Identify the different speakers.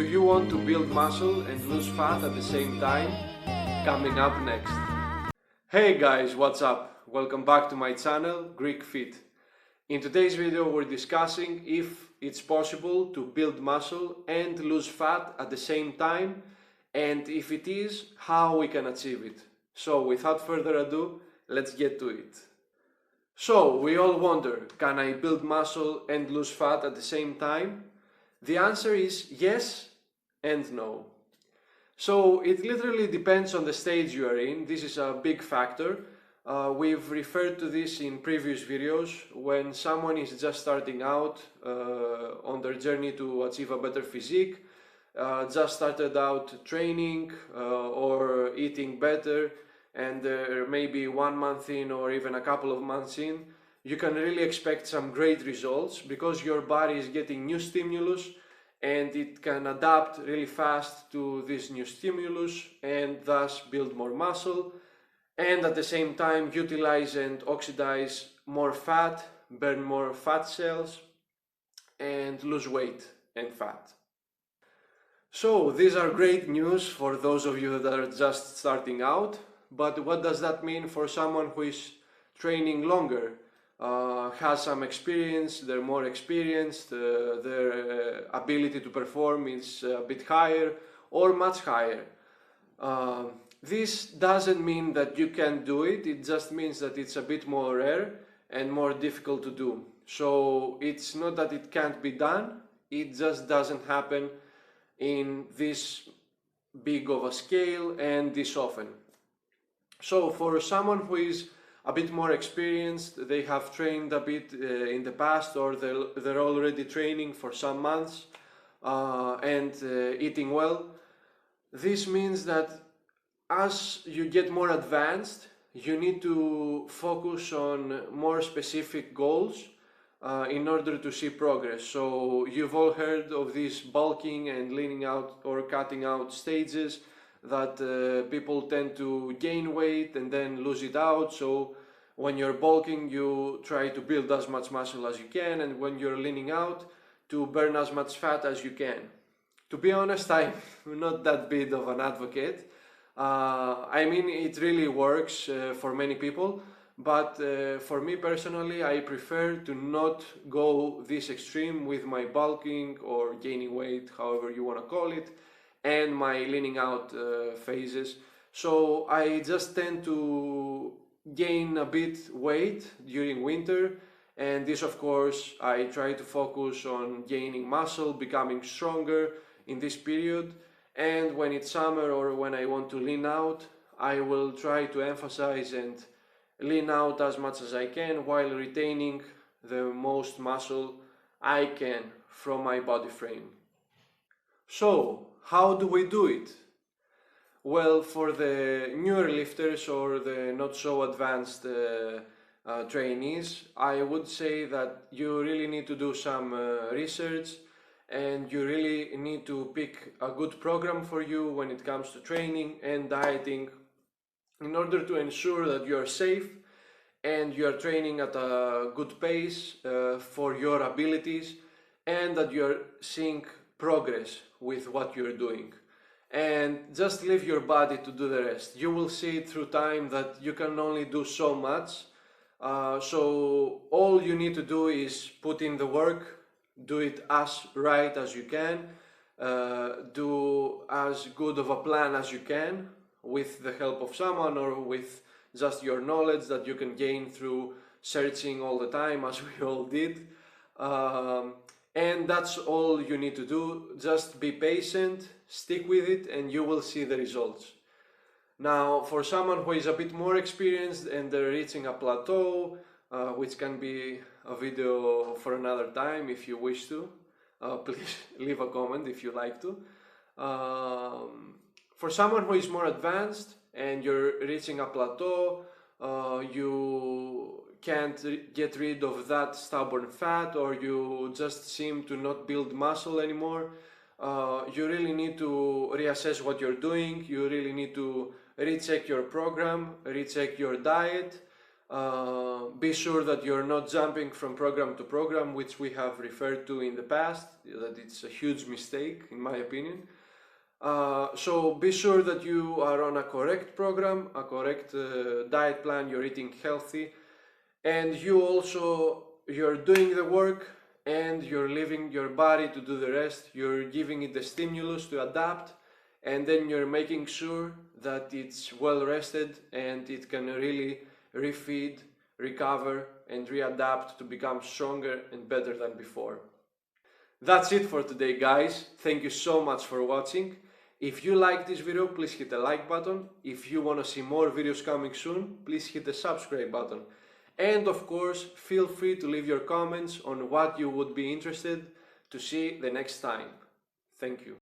Speaker 1: Do you want to build muscle and lose fat at the same time? Coming up next. Hey guys, what's up? Welcome back to my channel, Greek Fit. In today's video we're discussing if it's possible to build muscle and lose fat at the same time, and if it is, how we can achieve it. So without further ado, let's get to it. So we all wonder, can I build muscle and lose fat at the same time? The answer is yes and no. So it literally depends on the stage you are in. This is a big factor. We've referred to this in previous videos. When someone is just starting out on their journey to achieve a better physique, just started out training or eating better, and maybe 1 month in or even a couple of months in, you can really expect some great results because your body is getting new stimulus and it can adapt really fast to this new stimulus and thus build more muscle, and at the same time utilize and oxidize more fat, burn more fat cells, and lose weight and fat. So these are great news for those of you that are just starting out, but what does that mean for someone who is training longer? Has some experience, they're more experienced, their ability to perform is a bit higher or much higher. This doesn't mean that you can't do it, it just means that it's a bit more rare and more difficult to do. So it's not that it can't be done, it just doesn't happen in this big of a scale and this often. So for someone who is a bit more experienced, they have trained a bit in the past, or they're already training for some months and eating well. This means that as you get more advanced, you need to focus on more specific goals in order to see progress. So you've all heard of this bulking and leaning out or cutting out stages, that people tend to gain weight and then lose it out. So when you're bulking, you try to build as much muscle as you can, and when you're leaning out, to burn as much fat as you can. To be honest, I'm not that big of an advocate. I mean, it really works for many people, but for me personally, I prefer to not go this extreme with my bulking or gaining weight, however you want to call it, and my leaning out phases. So I just tend to gain a bit weight during winter, and this, of course, I try to focus on gaining muscle, becoming stronger in this period. And when it's summer or when I want to lean out, I will try to emphasize and lean out as much as I can while retaining the most muscle I can from my body frame. So how do we do it? Well, for the newer lifters or the not so advanced trainees, I would say that you really need to do some research, and you really need to pick a good program for you when it comes to training and dieting, in order to ensure that you are safe and you are training at a good pace for your abilities, and that you are seeing progress with what you're doing. And just leave your body to do the rest. You will see through time that you can only do so much. So all you need to do is put in the work, do it as right as you can, do as good of a plan as you can with the help of someone or with just your knowledge that you can gain through searching all the time, as we all did. And that's all you need to do. Just be patient, stick with it, and you will see the results. Now, for someone who is a bit more experienced and they're reaching a plateau, which can be a video for another time if you wish to, please leave a comment if you like to. For someone who is more advanced and you're reaching a plateau, you can't get rid of that stubborn fat, or you just seem to not build muscle anymore, you really need to reassess what you're doing. You really need to recheck your program, recheck your diet, Be sure that you're not jumping from program to program, which we have referred to in the past, that it's a huge mistake in my opinion. So be sure that you are on a correct program, a correct diet plan, you're eating healthy, and you're doing the work and you're leaving your body to do the rest. You're giving it the stimulus to adapt, and then you're making sure that it's well rested and it can really refeed, recover, and readapt to become stronger and better than before. That's it for today, guys. Thank you so much for watching. If you like this video, please hit the like button. If you want to see more videos coming soon, please hit the subscribe button. And of course, feel free to leave your comments on what you would be interested to see the next time. Thank you.